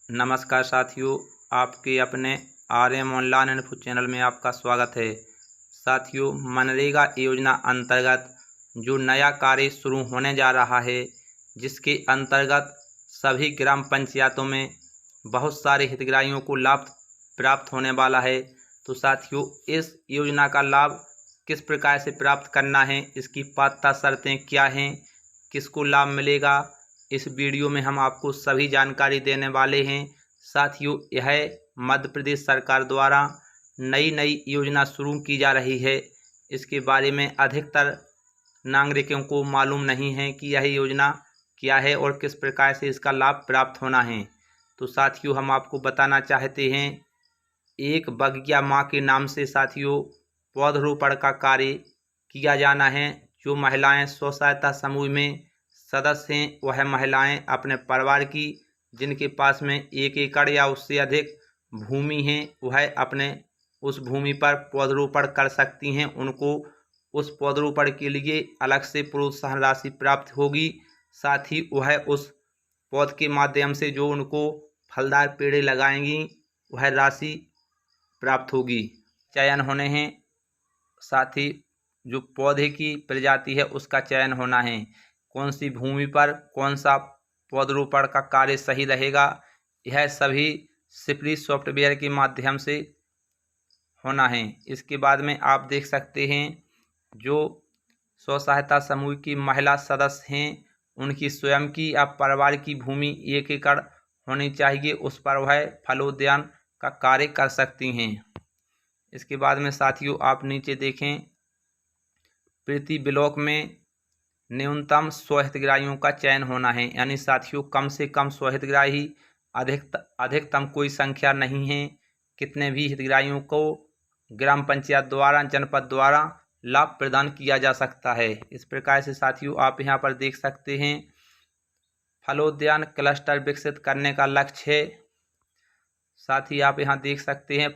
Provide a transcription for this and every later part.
नमस्कार साथियों, आपके अपने आर्यम ऑनलाइन इन्फो चैनल में आपका स्वागत है। साथियों, मनरेगा योजना अंतर्गत जो नया कार्य शुरू होने जा रहा है, जिसके अंतर्गत सभी ग्राम पंचायतों में बहुत सारे हितग्राहियों को लाभ प्राप्त होने वाला है। तो साथियों, इस योजना का लाभ किस प्रकार से प्राप्त करना है, इसकी पात्रता शर्तें क्या हैं, किसको लाभ मिलेगा, इस वीडियो में हम आपको सभी जानकारी देने वाले हैं। साथियों, यह मध्य प्रदेश सरकार द्वारा नई योजना शुरू की जा रही है। इसके बारे में अधिकतर नागरिकों को मालूम नहीं है कि यह योजना क्या है और किस प्रकार से इसका लाभ प्राप्त होना है। तो साथियों, हम आपको बताना चाहते हैं, एक बगिया माँ के नाम से साथियों पौधरोपण का कार्य किया जाना है। जो महिलाएं स्व सहायता समूह में सदस्य हैं, वह महिलाएं अपने परिवार की जिनके पास में 1 एकड़ या उससे अधिक भूमि है, वह अपने उस भूमि पर पौधरोपण कर सकती हैं। उनको उस पौधरोपण के लिए अलग से प्रोत्साहन राशि प्राप्त होगी। साथ ही वह उस पौध के माध्यम से जो उनको फलदार पेड़ें लगाएंगी, वह राशि प्राप्त होगी। चयन होने हैं, साथ ही जो पौधे की प्रजाति है उसका चयन होना है। कौन सी भूमि पर कौन सा पौधरोपण का कार्य सही रहेगा, यह सभी सिपरी सॉफ्टवेयर के माध्यम से होना है। इसके बाद में आप देख सकते हैं, जो स्व सहायता समूह की महिला सदस्य हैं, उनकी स्वयं की या परिवार की भूमि 1 एकड़ होनी चाहिए। उस पर वह फलोद्यान का कार्य कर सकती हैं। इसके बाद में साथियों, आप नीचे देखें, प्रति ब्लॉक में न्यूनतम 100 हितग्राहियों का चयन होना है। यानी साथियों, कम से कम 100 हितग्राही, अधिकतम कोई संख्या नहीं है। कितने भी हितग्राहियों को ग्राम पंचायत द्वारा, जनपद द्वारा लाभ प्रदान किया जा सकता है। इस प्रकार से साथियों, आप यहाँ पर देख सकते हैं, फलोद्यान क्लस्टर विकसित करने का लक्ष्य है। साथ ही आप यहाँ देख सकते हैं,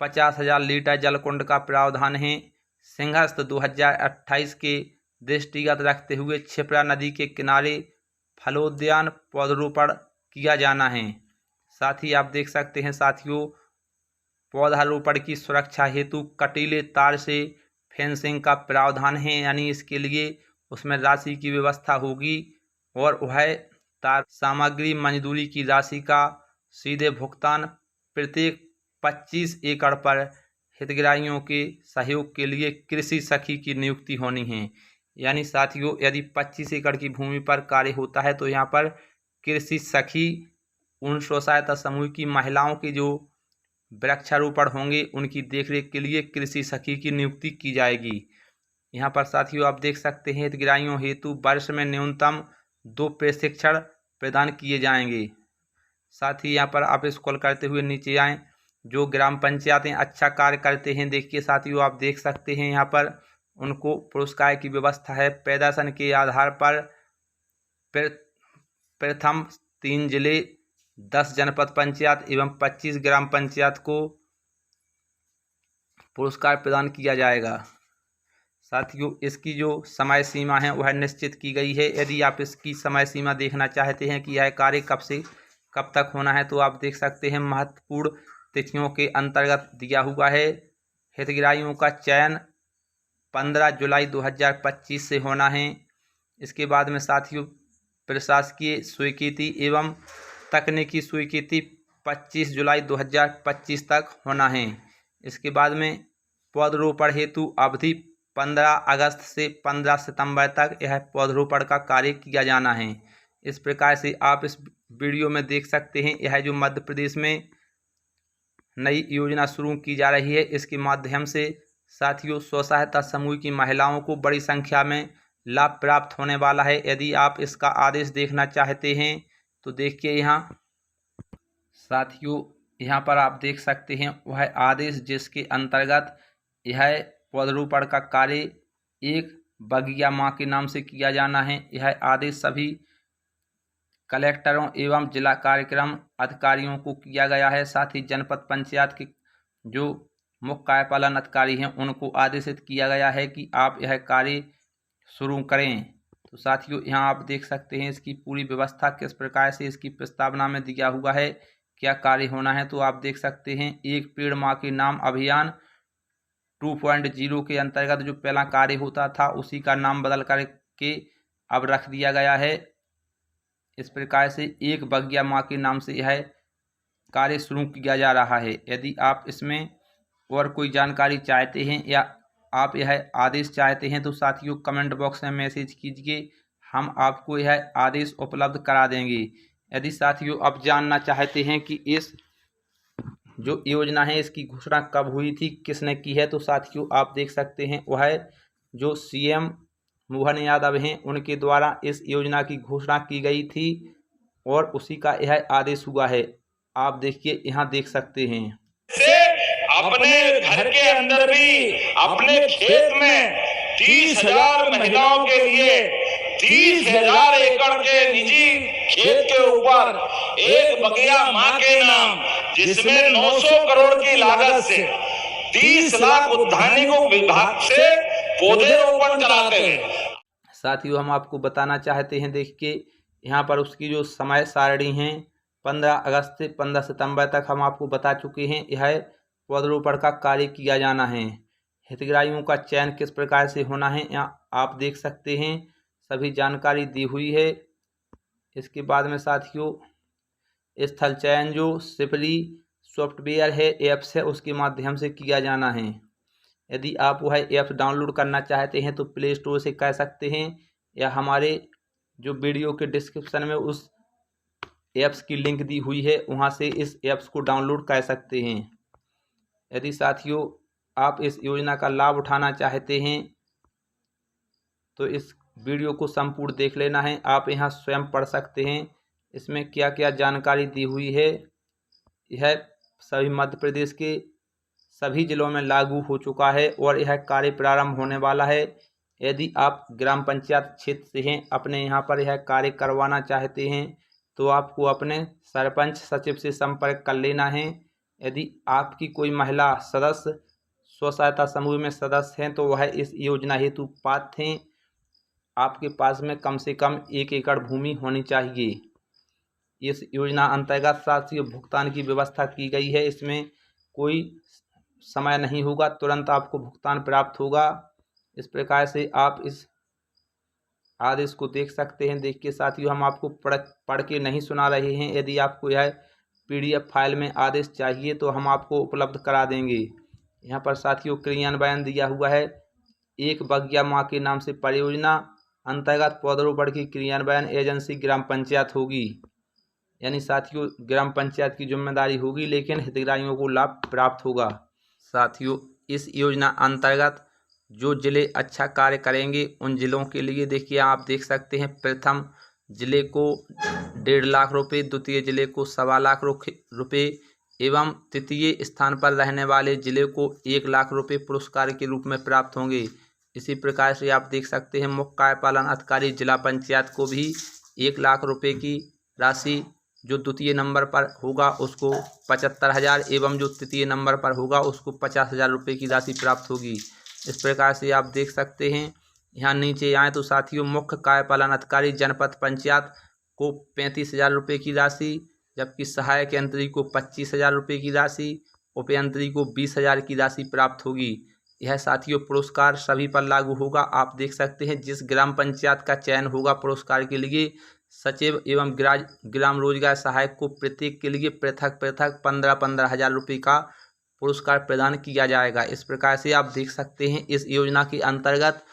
50,000 लीटर जलकुंड का प्रावधान है। सिंहस्थ 2028 के दृष्टिगत रखते हुए क्षिप्रा नदी के किनारे फलोद्यान पौधरोपण किया जाना है। साथ ही आप देख सकते हैं साथियों, पौधारोपण की सुरक्षा हेतु कटीले तार से फेंसिंग का प्रावधान है। यानी इसके लिए उसमें राशि की व्यवस्था होगी और वह तार सामग्री मजदूरी की राशि का सीधे भुगतान प्रत्येक 25 एकड़ पर हितग्राहियों के सहयोग के लिए कृषि सखी की नियुक्ति होनी है। यानी साथियों, यदि 25 एकड़ की भूमि पर कार्य होता है तो यहाँ पर कृषि सखी उन स्व सहायता समूह की महिलाओं के जो वृक्षारोपण होंगे, उनकी देखरेख के लिए कृषि सखी की नियुक्ति की जाएगी। यहाँ पर साथियों, आप देख सकते हैं, हितग्राहियों हेतु वर्ष में न्यूनतम 2 प्रशिक्षण प्रदान किए जाएंगे। साथ ही यहाँ पर आप स्क्रॉल करते हुए नीचे आएँ, जो ग्राम पंचायतें अच्छा कार्य करते हैं, देखिए साथियों, आप देख सकते हैं, यहाँ पर उनको पुरस्कार की व्यवस्था है। प्रदर्शन के आधार पर प्रथम 3 जिले, 10 जनपद पंचायत एवं 25 ग्राम पंचायत को पुरस्कार प्रदान किया जाएगा। साथियों, इसकी जो समय सीमा है वह निश्चित की गई है। यदि आप इसकी समय सीमा देखना चाहते हैं कि यह कार्य कब से कब तक होना है, तो आप देख सकते हैं, महत्वपूर्ण तिथियों के अंतर्गत दिया हुआ है। हितग्राहियों का चयन 15 जुलाई 2025 से होना है। इसके बाद में साथियों, प्रशासकीय स्वीकृति एवं तकनीकी स्वीकृति 25 जुलाई 2025 तक होना है। इसके बाद में पौधरोपण हेतु अवधि 15 अगस्त से 15 सितंबर तक यह पौधरोपण का कार्य किया जाना है। इस प्रकार से आप इस वीडियो में देख सकते हैं, यह जो मध्य प्रदेश में नई योजना शुरू की जा रही है, इसके माध्यम से साथियों स्व सहायता समूह की महिलाओं को बड़ी संख्या में लाभ प्राप्त होने वाला है। यदि आप इसका आदेश देखना चाहते हैं तो देखिए, यहाँ साथियों, यहाँ पर आप देख सकते हैं वह आदेश जिसके अंतर्गत यह पौधरोपण का कार्य एक बगिया माँ के नाम से किया जाना है। यह आदेश सभी कलेक्टरों एवं जिला कार्यक्रम अधिकारियों को किया गया है। साथ ही जनपद पंचायत के जो मुख्य कार्यपालन अधिकारी हैं, उनको आदेशित किया गया है कि आप यह कार्य शुरू करें। तो साथियों यहाँ आप देख सकते हैं इसकी पूरी व्यवस्था किस प्रकार से इसकी प्रस्तावना में दिया हुआ है, क्या कार्य होना है। तो आप देख सकते हैं एक पेड़ माँ के नाम अभियान 2.0 के अंतर्गत जो पहला कार्य होता था उसी का नाम बदल करके अब रख दिया गया है। इस प्रकार से एक बगिया माँ के नाम से यह कार्य शुरू किया जा रहा है। यदि आप इसमें और कोई जानकारी चाहते हैं या आप यह आदेश चाहते हैं तो साथियों कमेंट बॉक्स में मैसेज कीजिए, हम आपको यह आदेश उपलब्ध करा देंगे। यदि साथियों आप जानना चाहते हैं कि इस जो योजना है इसकी घोषणा कब हुई थी, किसने की है, तो साथियों आप देख सकते हैं वह जो सीएम मोहन यादव हैं उनके द्वारा इस योजना की घोषणा की गई थी और उसी का यह आदेश हुआ है। आप देखिए यहाँ देख सकते हैं अपने घर के अंदर भी अपने खेत में 30,000 महिलाओं के लिए 30,000 एकड़ के निजी खेत के ऊपर एक बगिया माँ के नाम, जिसमें 900 करोड़ की लागत से 30 लाख उद्यानिकों विभाग से पौधे रोपण कराते हैं। साथियों हम आपको बताना चाहते हैं, देखिए यहाँ पर उसकी जो समय सारणी है 15 अगस्त से 15 सितंबर तक हम आपको बता चुके हैं यह पौधरोपण का कार्य किया जाना है। हितग्राहियों का चयन किस प्रकार से होना है यहाँ आप देख सकते हैं, सभी जानकारी दी हुई है। इसके बाद में साथियों स्थल चयन जो सिपली सॉफ्टवेयर है, ऐप्स है, उसके माध्यम से किया जाना है। यदि आप वह ऐप डाउनलोड करना चाहते हैं तो प्ले स्टोर से कर सकते हैं या हमारे जो वीडियो के डिस्क्रिप्शन में उस ऐप्स की लिंक दी हुई है वहां से इस ऐप्स को डाउनलोड कर सकते हैं। यदि साथियों आप इस योजना का लाभ उठाना चाहते हैं तो इस वीडियो को संपूर्ण देख लेना है, आप यहाँ स्वयं पढ़ सकते हैं इसमें क्या क्या जानकारी दी हुई है। यह सभी मध्य प्रदेश के सभी जिलों में लागू हो चुका है और यह कार्य प्रारंभ होने वाला है। यदि आप ग्राम पंचायत क्षेत्र से हैं, अपने यहाँ पर यह कार्य करवाना चाहते हैं तो आपको अपने सरपंच सचिव से संपर्क कर लेना है। यदि आपकी कोई महिला सदस्य स्व सहायता समूह में सदस्य हैं तो वह इस योजना हेतु पात्र हैं। आपके पास में कम से कम 1 एकड़ भूमि होनी चाहिए। इस योजना अंतर्गत साथियों भुगतान की व्यवस्था की गई है, इसमें कोई समय नहीं होगा, तुरंत आपको भुगतान प्राप्त होगा। इस प्रकार से आप इस आदेश को देख सकते हैं। देखिए साथियों हम आपको पढ़ के नहीं सुना रहे हैं, यदि आपको यह PDF फाइल में आदेश चाहिए तो हम आपको उपलब्ध करा देंगे। यहाँ पर साथियों क्रियान्वयन दिया हुआ है, एक बगिया माँ के नाम से परियोजना अंतर्गत पौधरोपण की क्रियान्वयन एजेंसी ग्राम पंचायत होगी। यानी साथियों ग्राम पंचायत की जिम्मेदारी होगी लेकिन हितग्राहियों को लाभ प्राप्त होगा। साथियों इस योजना अंतर्गत जो जिले अच्छा कार्य करेंगे उन जिलों के लिए देखिए आप देख सकते हैं, प्रथम जिले को 1.5 लाख रुपये, द्वितीय जिले को 1.25 लाख रुपये एवं तृतीय स्थान पर रहने वाले जिले को 1 लाख रुपये पुरस्कार के रूप में प्राप्त होंगे। इसी प्रकार से आप देख सकते हैं मुख्य कार्यपालन अधिकारी जिला पंचायत को भी 1 लाख रुपये की राशि जो द्वितीय नंबर पर होगा उसको 75,000 एवं जो तृतीय नंबर पर होगा उसको 50,000 रुपये की राशि प्राप्त होगी। इस प्रकार से आप देख सकते हैं। यहाँ नीचे आए तो साथियों मुख्य कार्यपालन अधिकारी जनपद पंचायत को 35,000 रुपये की राशि, जबकि सहायक यंत्री को 25,000 रुपये की राशि, उपयंत्री को 20,000 की राशि प्राप्त होगी। यह साथियों पुरस्कार सभी पर लागू होगा। आप देख सकते हैं जिस ग्राम पंचायत का चयन होगा पुरस्कार के लिए सचिव एवं ग्राम रोजगार सहायक को प्रत्येक के लिए पृथक 15,000 रुपये का पुरस्कार प्रदान किया जाएगा। इस प्रकार से आप देख सकते हैं इस योजना के अंतर्गत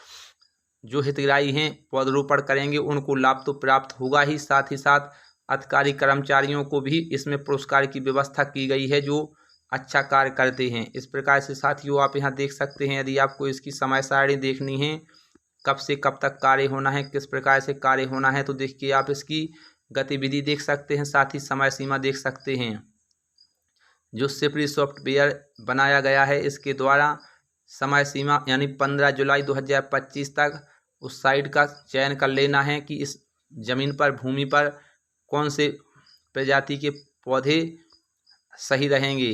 जो हितग्राही हैं पौधरोपण करेंगे उनको लाभ तो प्राप्त होगा ही साथ अधिकारी कर्मचारियों को भी इसमें पुरस्कार की व्यवस्था की गई है जो अच्छा कार्य करते हैं। इस प्रकार से साथियों आप यहाँ देख सकते हैं, यदि आपको इसकी समय सारणी देखनी है कब से कब तक कार्य होना है, किस प्रकार से कार्य होना है, तो देखिए आप इसकी गतिविधि देख सकते हैं, साथ ही समय सीमा देख सकते हैं। जो सिपली सॉफ्टवेयर बनाया गया है इसके द्वारा समय सीमा यानी 15 जुलाई 2025 तक उस साइट का चयन कर लेना है कि इस जमीन पर भूमि पर कौन से प्रजाति के पौधे सही रहेंगे।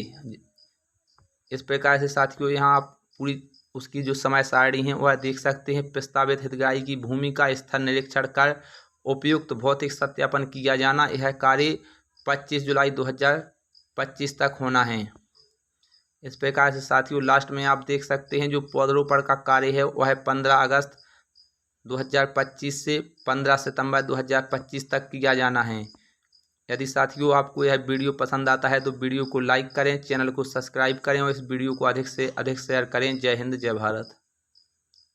इस प्रकार से साथियों यहाँ आप पूरी उसकी जो समय सारणी है वह देख सकते हैं। प्रस्तावित हितग्राही की भूमि का स्थल निरीक्षण कर उपयुक्त भौतिक सत्यापन किया जाना। यह कार्य 25 जुलाई 2025 तक होना है। इस प्रकार से साथियों लास्ट में आप देख सकते हैं जो पौधरोपण का कार्य है वह 15 अगस्त 2025 से 15 सितंबर 2025 तक किया जाना है। यदि साथियों आपको यह वीडियो पसंद आता है तो वीडियो को लाइक करें, चैनल को सब्सक्राइब करें और इस वीडियो को अधिक से अधिक शेयर करें। जय हिंद, जय भारत।